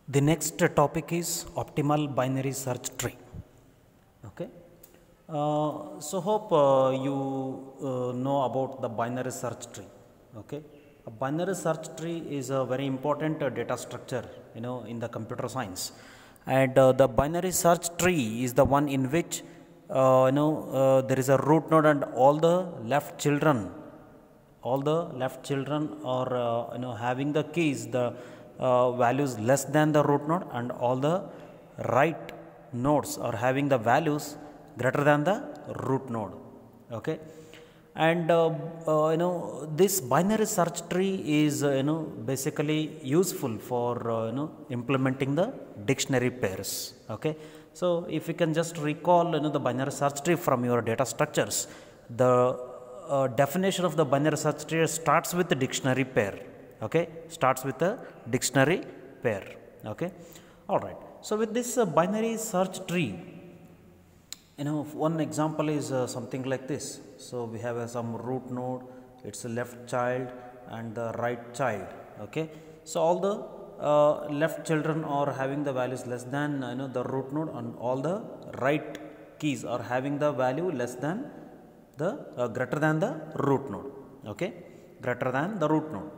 The next topic is optimal binary search tree. Okay. So hope you know about the binary search tree. Okay. A binary search tree is a very important data structure, in the computer science, and the binary search tree is the one in which there is a root node and all the left children are having the keys, the values less than the root node, and all the right nodes are having the values greater than the root node. Okay. And this binary search tree is basically useful for implementing the dictionary pairs. Okay. So if you can just recall the binary search tree from your data structures, the definition of the binary search tree starts with the dictionary pair. Okay, starts with a dictionary pair. Okay, all right. So with this binary search tree, one example is something like this. So we have some root node, its left child and the right child. Okay, so all the left children are having the values less than the root node, and all the right keys are having the value less than the greater than the root node. Okay, greater than the root node.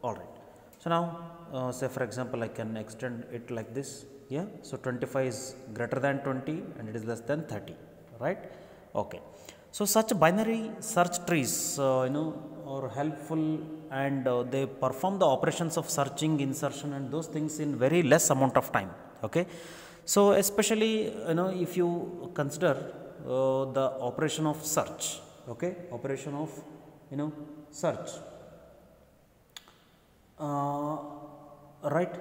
All right. So now say for example I can extend it like this. Yeah. So 25 is greater than 20 and it is less than 30. Right. Okay. So such binary search trees are helpful, and they perform the operations of searching, insertion and those things in very less amount of time. Okay. So especially if you consider the operation of search. Okay, operation of search, right,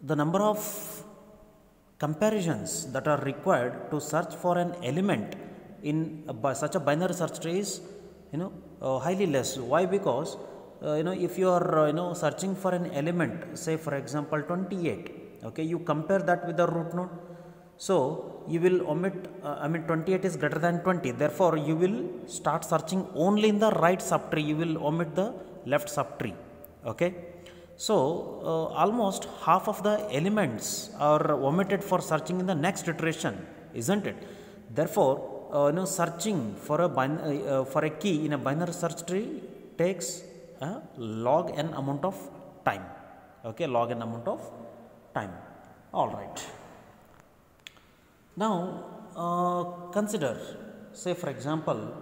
the number of comparisons that are required to search for an element in such a binary search tree is highly less. Why? Because if you are searching for an element, say for example 28, okay, you compare that with the root node. So you will omit, 28 is greater than 20. Therefore, you will start searching only in the right subtree. You will omit the left subtree. Okay. So almost half of the elements are omitted for searching in the next iteration, isn't it? Therefore, searching for a key in a binary search tree takes a log n amount of time. Okay, log n amount of time. All right. Now, consider, say for example,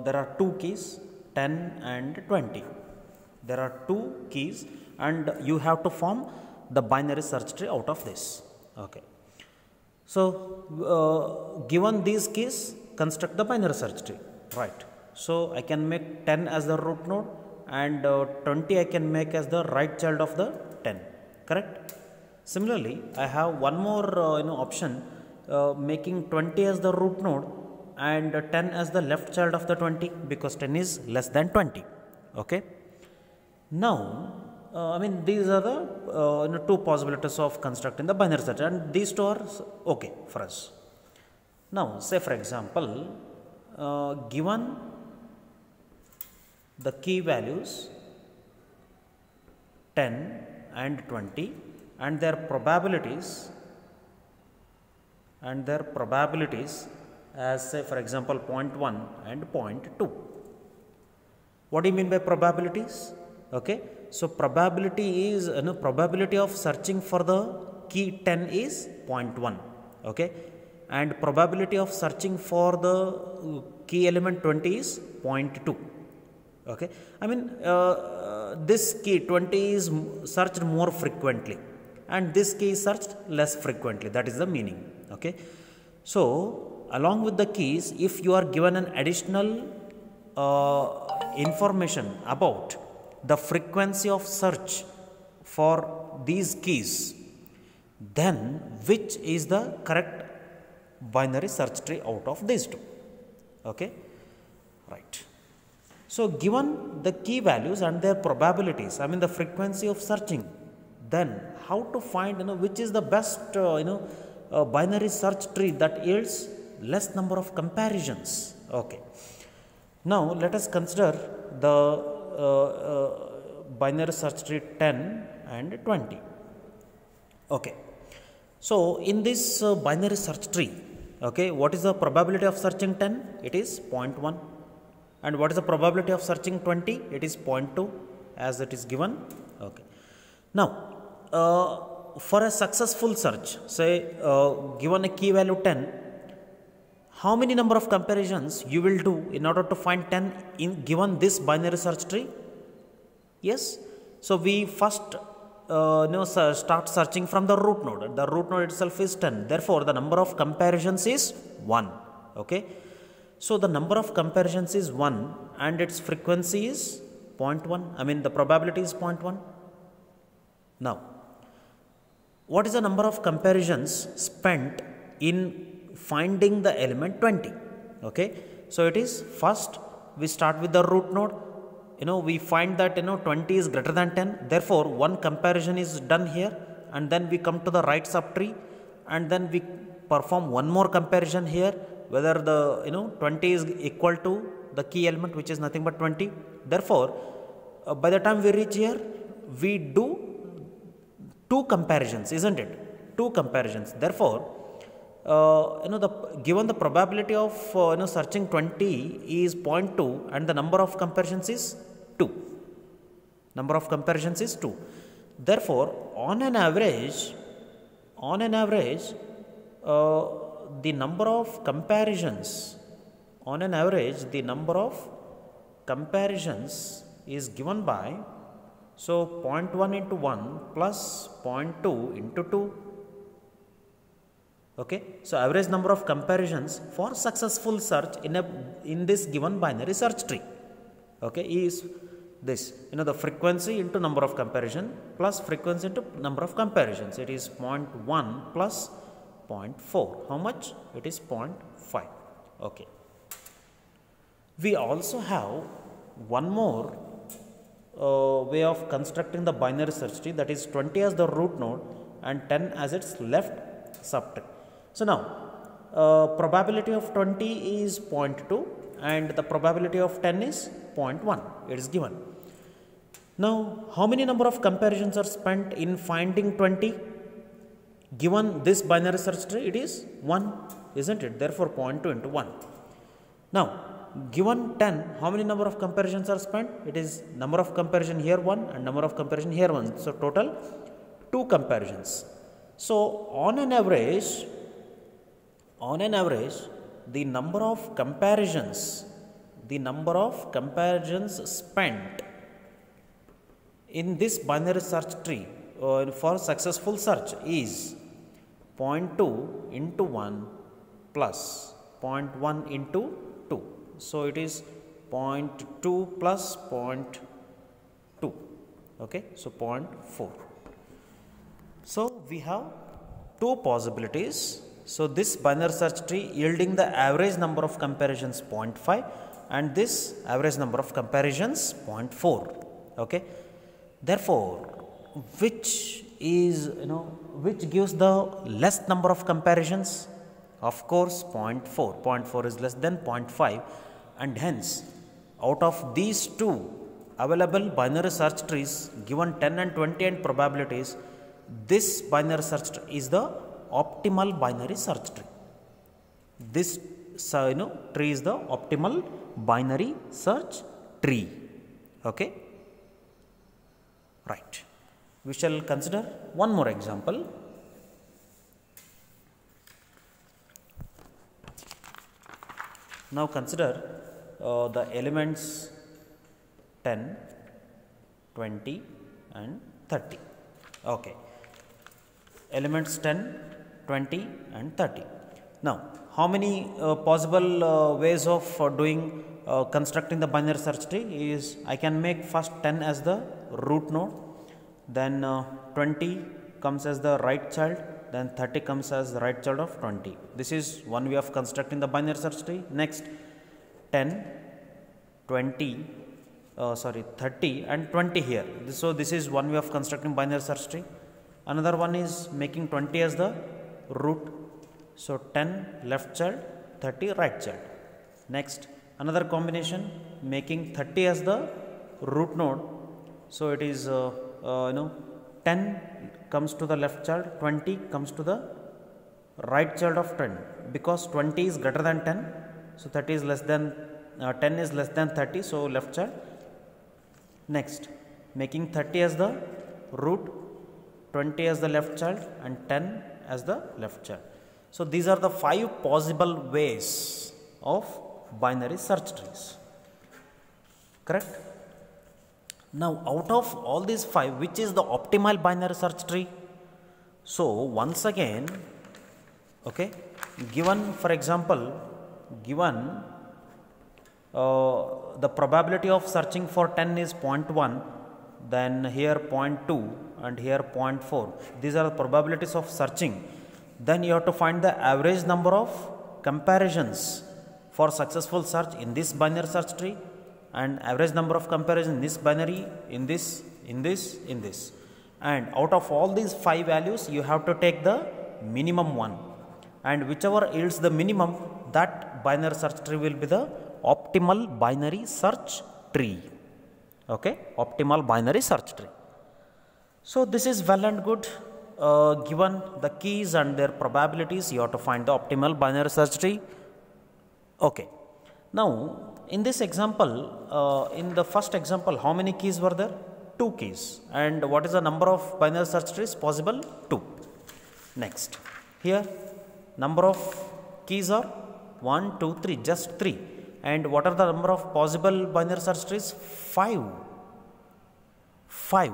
there are two keys 10 and 20. There are two keys and you have to form the binary search tree out of this. Okay. So, given these keys, construct the binary search tree. Right. So, I can make 10 as the root node and 20 I can make as the right child of the 10. Correct? Similarly, I have one more option, making 20 as the root node and 10 as the left child of the 20, because 10 is less than 20. Okay. Now, these are the two possibilities of constructing the binary search, and these two are okay for us. Now, say for example, given the key values 10 and 20 and their probabilities as say for example 0.1 and 0.2. What do you mean by probabilities? Okay, so probability is probability of searching for the key 10 is 0.1. Okay, and probability of searching for the key element 20 is 0.2. Okay, this key 20 is searched more frequently and this key is searched less frequently. That is the meaning. Okay. So, along with the keys, if you are given an additional information about the frequency of search for these keys, then which is the correct binary search tree out of these two? Okay. Right. So, given the key values and their probabilities, the frequency of searching, then how to find which is the best binary search tree that yields less number of comparisons. Okay. Now let us consider the binary search tree 10 and 20. Okay. So in this binary search tree, okay, what is the probability of searching 10? It is 0.1. And what is the probability of searching 20? It is 0.2 as it is given. Okay. Now, for a successful search, say given a key value 10, how many number of comparisons you will do in order to find 10 in given this binary search tree? Yes. So we first start searching from the root node. The root node itself is 10. Therefore, the number of comparisons is 1. Okay. So the number of comparisons is 1 and its frequency is 0.1. I mean the probability is 0.1. Now, what is the number of comparisons spent in finding the element 20? Okay. So it is first we start with the root node. We find that 20 is greater than 10. Therefore, one comparison is done here, and then we come to the right subtree, and then we perform one more comparison here, whether the 20 is equal to the key element, which is nothing but 20. Therefore, by the time we reach here, we do two comparisons, isn't it? Two comparisons. Therefore, given the probability of searching 20 is 0.2 and the number of comparisons is 2. Number of comparisons is 2. Therefore, on an average, the number of comparisons is given by, so 0.1 into 1 plus 0.2 into 2. Okay. So average number of comparisons for successful search in this given binary search tree, okay, is this, the frequency into number of comparison plus frequency into number of comparisons. It is 0.1 plus 0.4. How much? It is 0.5. Okay. We also have one more way of constructing the binary search tree, that is 20 as the root node and 10 as its left subtree. So now, probability of 20 is 0.2 and the probability of 10 is 0.1. It is given. Now, how many number of comparisons are spent in finding 20? Given this binary search tree, it is 1, isn't it? Therefore, 0.2 into 1. Now, given 10, how many number of comparisons are spent? It is number of comparison here 1 and number of comparison here 1. So, total 2 comparisons. So, on an average, the number of comparisons spent in this binary search tree for successful search is 0.2 into 1 plus 0.1 into 2. So, it is 0.2 plus 0.2. Okay. So, 0.4. So, we have two possibilities. So, this binary search tree yielding the average number of comparisons 0.5 and this average number of comparisons 0.4. Okay. Therefore, which gives the less number of comparisons? Of course, 0.4. 0.4 is less than 0.5 and hence out of these two available binary search trees given 10 and 20 and probabilities, this binary search tree is the optimal binary search tree. This tree is the optimal binary search tree. Okay. Right. We shall consider one more example. Now consider the elements 10, 20 and 30. Okay. Elements 10, 20 and 30. Now, how many possible ways of doing constructing the binary search tree is, I can make first 10 as the root node, then 20 comes as the right child, then 30 comes as the right child of 20. This is one way of constructing the binary search tree. Next, 10, 20, 30 and 20 here. So, this is one way of constructing binary search tree. Another one is making 20 as the root. So, 10 left child, 30 right child. Next, another combination making 30 as the root node So it is 10 comes to the left child, 20 comes to the right child of 10, because 20 is greater than 10. So 30 is less than 10 is less than 30. So left child. Next, making 30 as the root, 20 as the left child, and 10 as the left child. So these are the 5 possible ways of binary search trees. Correct? Now, out of all these 5, which is the optimal binary search tree? So once again, okay, given, for example, given the probability of searching for 10 is 0.1, then here 0.2 and here 0.4. These are the probabilities of searching. Then you have to find the average number of comparisons for successful search in this binary search tree, and average number of comparisons in this binary, in this, and out of all these 5 values you have to take the minimum one, and whichever yields the minimum, that binary search tree will be the optimal binary search tree. Okay, optimal binary search tree. So this is well and good. Given the keys and their probabilities, you have to find the optimal binary search tree. Okay. Now, in this example, in the first example, how many keys were there? 2 keys. And what is the number of binary search trees possible? 2. Next, here number of keys are 1, 2, 3, just 3. And what are the number of possible binary search trees? 5. 5.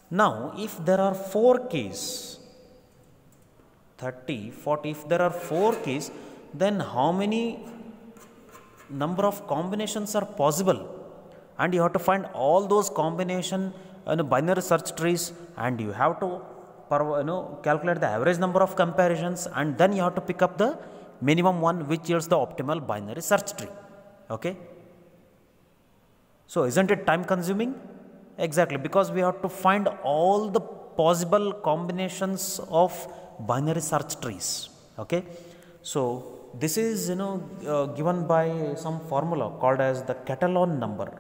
Now, if there are 4 keys, 30, 40, if there are 4 keys, then how many number of combinations are possible? And you have to find all those combination binary search trees, and you have to calculate the average number of comparisons, and then you have to pick up the minimum one which yields the optimal binary search tree. Okay. So isn't it time consuming? Exactly, because we have to find all the possible combinations of binary search trees. Okay. So this is given by some formula called as the Catalan number.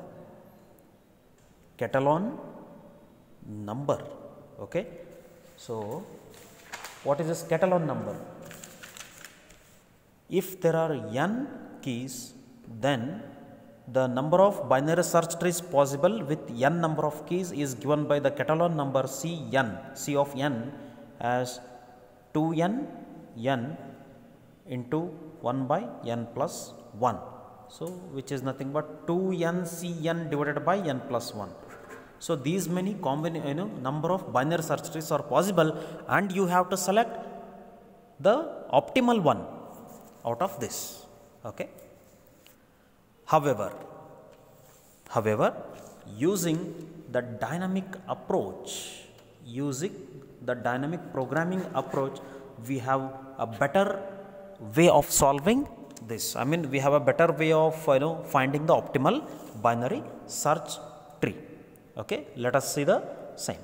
Catalan number. Okay. So what is this Catalan number? If there are n keys, then the number of binary search trees possible with n number of keys is given by the Catalan number Cn, C of n, as 2n n into 1 by n plus 1. So which is nothing but 2n Cn divided by n plus 1. So these many number of binary search trees are possible, and you have to select the optimal one out of this. Okay. However, using the dynamic approach, using the dynamic programming approach, we have a better way of solving this. I mean, we have a better way of finding the optimal binary search tree. Okay, let us see the same.